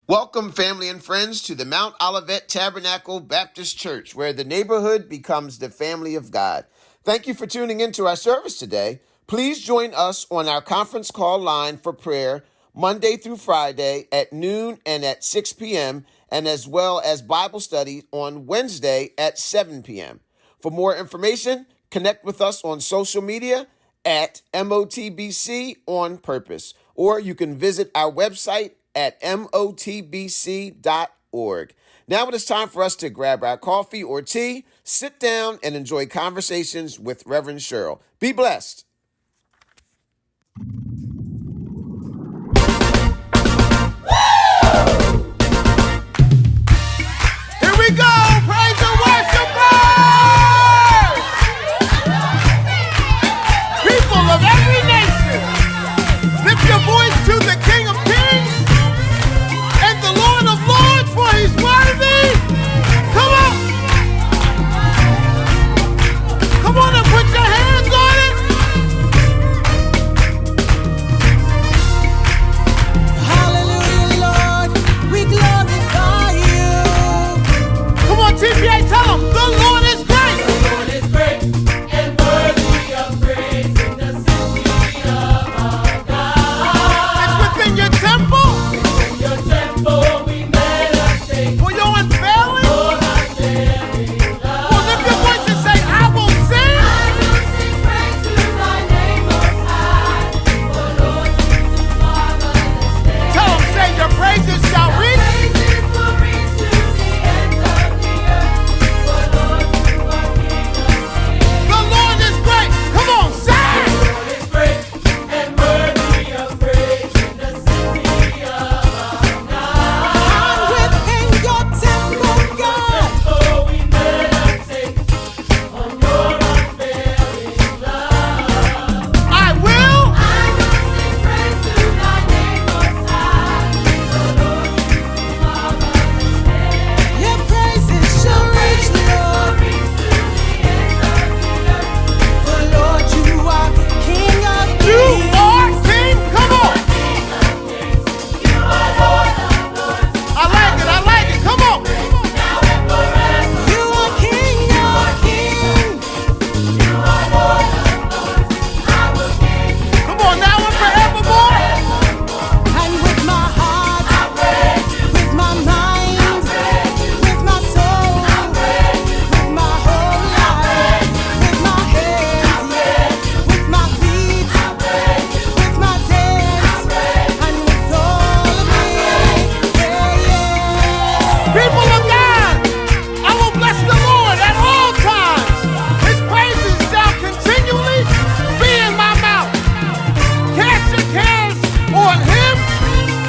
Welcome, family and friends, to the Mount Olivet Tabernacle Baptist Church, where the neighborhood becomes the family of God. Thank you for tuning into our service today. Please join us on our conference call line for prayer Monday through Friday at noon and at 6 p.m., and as well as Bible study on Wednesday at 7 p.m. For more information, connect with us on social media at MOTBC on Purpose, or you can visit our website at motbc.org. Now it is time for us to grab our coffee or tea, sit down, and enjoy conversations with Reverend Cheryl. Be blessed. Here we go! Praise and worshipers! People of every nation, lift your voice to the King of Kings and the Lord of Lords, for he's worthy. Come on. Come on and put your hands on it. Hallelujah, Lord, we glorify you. Come on, TPA, tell them the Lord is great. The Lord is great and worthy of praise in the city of our God. It's within your temple. In your temple we meditate. For your unfailing. Lord, unfailing love. Well, lift your voice and say, I will sing. I will sing praise to thy name most high. For Lord, you do marvelous things. Tell them, say your praises shall reach. Praises will reach to the ends of the earth. For Lord, you are King of kings. The Lord is great. Come on, sing. The Lord is great and worthy of praise in the city of our God. Within your temple, God, Oh, we meditate on your unfailing love. I will. I will sing praise to thy name most high. For Lord, you do marvelous things. your praises shall reach, Lord. Reach to the ends of the earth. For Lord, you are King of You kings. are King. Come on. King of kings, you are Lord of lords. I like it. I like it. Come on. Now and forever. You are King of kings. You are Lord of lords. I will give you Come on, now and forevermore. And with my heart, praise. with my mind, with my soul, with my whole life, with my hands, with my feet, with my dance, and with all of me. People of God, I will bless the Lord at all times. His praises shall continually be in my mouth. Cast your cares on him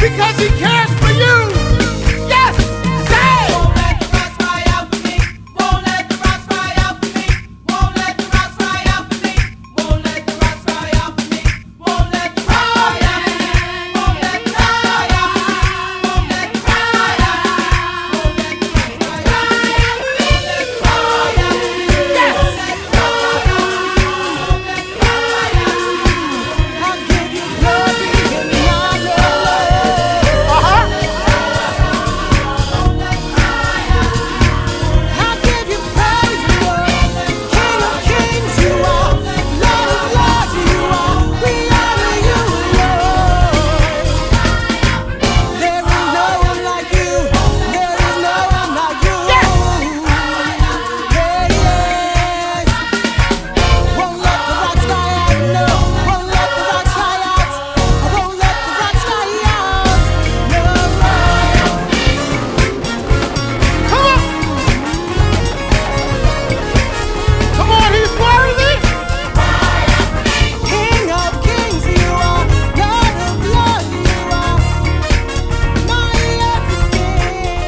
because he cares for you. Yes, say. Won't let the rocks cry out for me. Won't let the rocks cry out for me. Won't let the rocks cry out for me. Won't let the rocks cry out for me. Won't let the rocks cry out. Won't let the rocks cry out. Won't let the rocks cry out. Won't let the rocks cry out. Won't let the rocks cry out. Won't let the rocks cry out. I'll give you glory and honor. Uh-huh. I'll give you praise, Lord. King of kings you are, Lord of lords you are. We honor you, Lord. There is no one like you. There is no one like you. Yeah, yeah. Won't let the rocks cry out, no. Won't let the rocks cry out. I won't let the rocks cry out, no. Come on. Come on, he's worthy. King of kings you are, Lord of lords you are, my everything.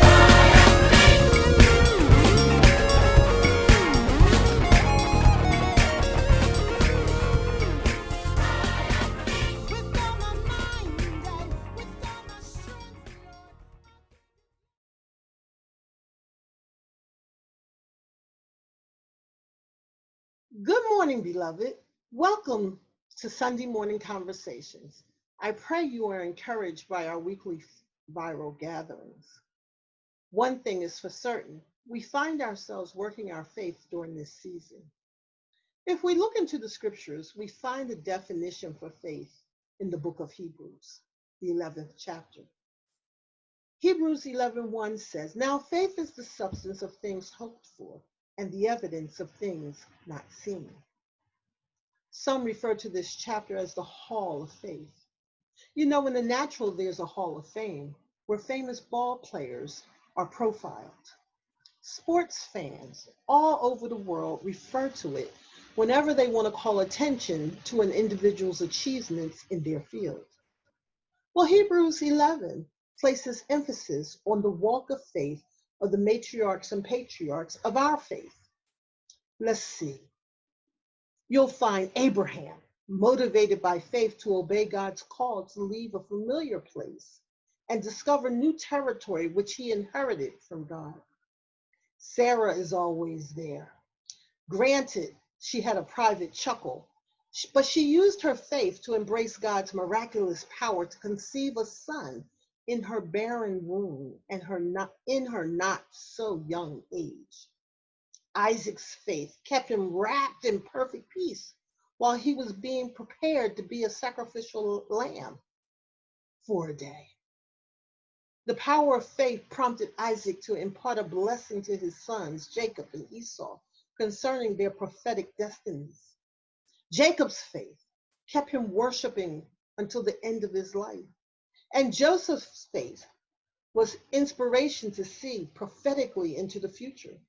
With all my mind and with all my strength, Lord. Good morning, beloved. Welcome to Sunday Morning Conversations. I pray you are encouraged by our weekly viral gatherings. One thing is for certain, we find ourselves working our faith during this season. If we look into the scriptures, we find a definition for faith in the book of Hebrews, the 11th chapter. Hebrews 11:1 says, "Now faith is the substance of things hoped for and the evidence of things not seen." Some refer to this chapter as the Hall of Faith. You know, in the natural, there's a Hall of Fame where famous ball players are profiled. Sports fans all over the world refer to it whenever they want to call attention to an individual's achievements in their field. Well, Hebrews 11 places emphasis on the walk of faith of the matriarchs and patriarchs of our faith. Let's see. You'll find Abraham motivated by faith to obey God's call to leave a familiar place and discover new territory which he inherited from God. Sarah is always there. Granted, she had a private chuckle, but she used her faith to embrace God's miraculous power to conceive a son in her barren womb and in her not so young age. Isaac's faith kept him wrapped in perfect peace while he was being prepared to be a sacrificial lamb for a day. The power of faith prompted Isaac to impart a blessing to his sons, Jacob and Esau, concerning their prophetic destinies. Jacob's faith kept him worshiping until the end of his life. And Joseph's faith was inspiration to see prophetically into the future,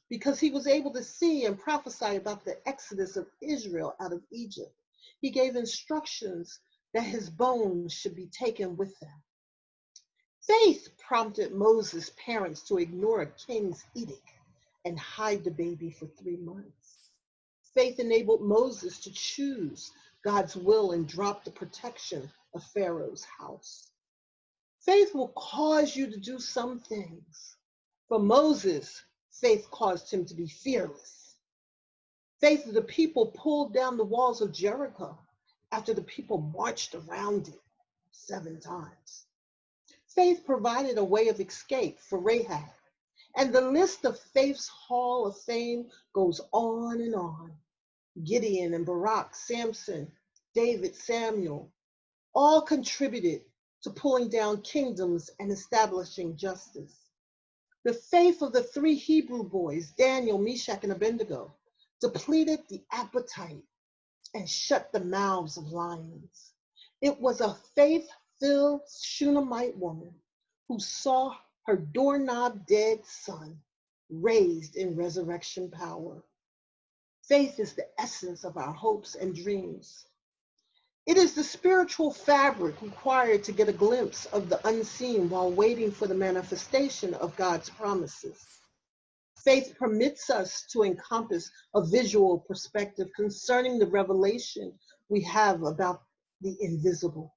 because he was able to see and prophesy about the exodus of Israel out of Egypt. He gave instructions that his bones should be taken with them. Faith prompted Moses' parents to ignore a king's edict and hide the baby for 3 months. Faith enabled Moses to choose God's will and drop the protection of Pharaoh's house. Faith will cause you to do some things. For Moses, faith caused him to be fearless. Faith of the people pulled down the walls of Jericho after the people marched around it 7 times. Faith provided a way of escape for Rahab. And the list of faith's Hall of Fame goes on and on. Gideon and Barak, Samson, David, Samuel, all contributed to pulling down kingdoms and establishing justice. The faith of the 3 Hebrew boys, Daniel, Meshach, and Abednego, depleted the appetite and shut the mouths of lions. It was a faith-filled Shunammite woman who saw her doorknob dead son raised in resurrection power. Faith is the essence of our hopes and dreams. It is the spiritual fabric required to get a glimpse of the unseen while waiting for the manifestation of God's promises. Faith permits us to encompass a visual perspective concerning the revelation we have about the invisible.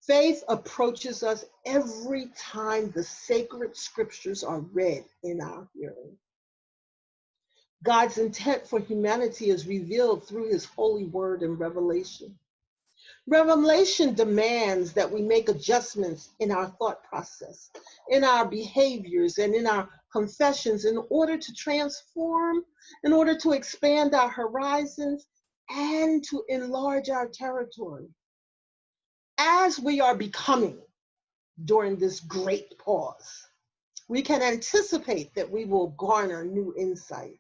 Faith approaches us every time the sacred scriptures are read in our hearing. God's intent for humanity is revealed through his holy word and revelation. Revelation demands that we make adjustments in our thought process, in our behaviors, and in our confessions in order to transform, in order to expand our horizons, and to enlarge our territory. As we are becoming during this great pause, we can anticipate that we will garner new insight.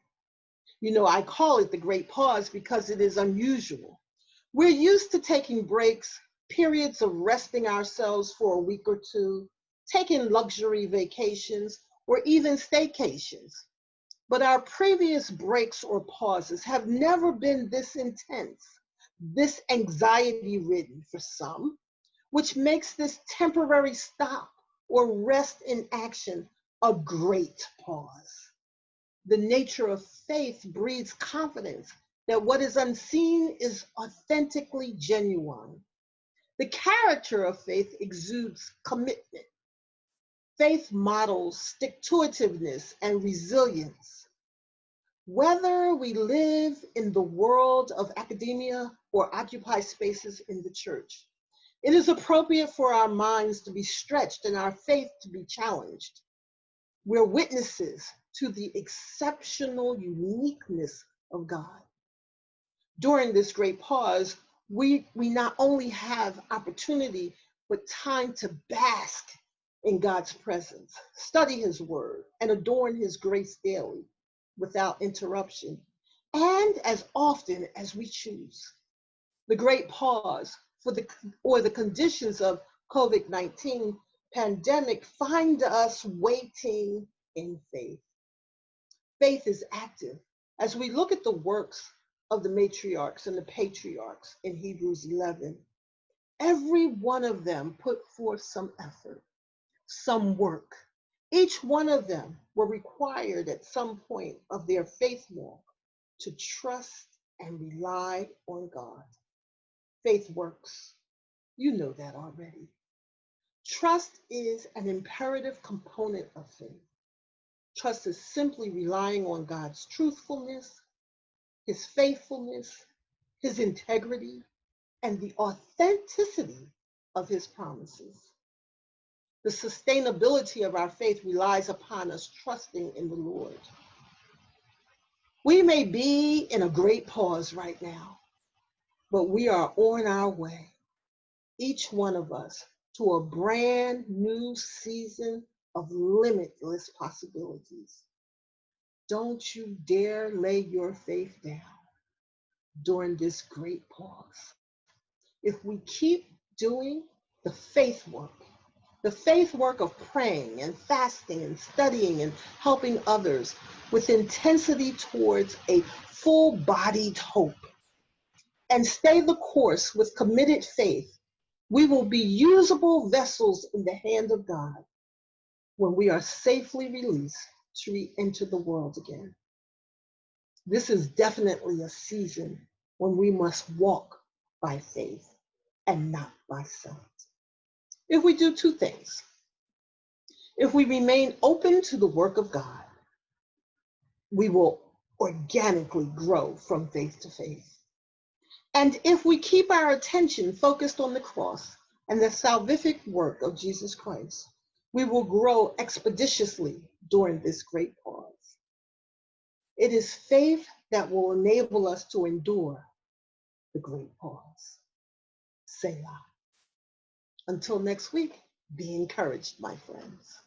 You know, I call it the great pause because it is unusual. We're used to taking breaks, periods of resting ourselves for a week or two, taking luxury vacations, or even staycations. But our previous breaks or pauses have never been this intense, this anxiety-ridden for some, which makes this temporary stop or rest in action a great pause. The nature of faith breeds confidence that what is unseen is authentically genuine. The character of faith exudes commitment. Faith models stick-to-itiveness and resilience. Whether we live in the world of academia or occupy spaces in the church, It is appropriate for our minds to be stretched and our faith to be challenged. We're witnesses to the exceptional uniqueness of God. During this great pause, we not only have opportunity, but time to bask in God's presence, study his word, and adorn his grace daily without interruption, and as often as we choose. The great pause or the conditions of COVID-19 pandemic find us waiting in faith. Faith is active. As we look at the works of the matriarchs and the patriarchs in Hebrews 11, every one of them put forth some effort, some work. Each one of them were required at some point of their faith walk to trust and rely on God. Faith works. You know that already. Trust is an imperative component of faith. Trust is simply relying on God's truthfulness, his faithfulness, his integrity, and the authenticity of his promises. The sustainability of our faith relies upon us trusting in the Lord. We may be in a great pause right now, but we are on our way, each one of us, to a brand new season of limitless possibilities. Don't you dare lay your faith down during this great pause. If we keep doing the faith work of praying and fasting and studying and helping others with intensity towards a full-bodied hope, and stay the course with committed faith, we will be usable vessels in the hand of God when we are safely released to re-enter the world again. This is definitely a season when we must walk by faith and not by sight. If we do two things, if we remain open to the work of God, we will organically grow from faith to faith. And if we keep our attention focused on the cross and the salvific work of Jesus Christ, we will grow expeditiously during this great pause. It is faith that will enable us to endure the great pause. Selah. Until next week, be encouraged, my friends.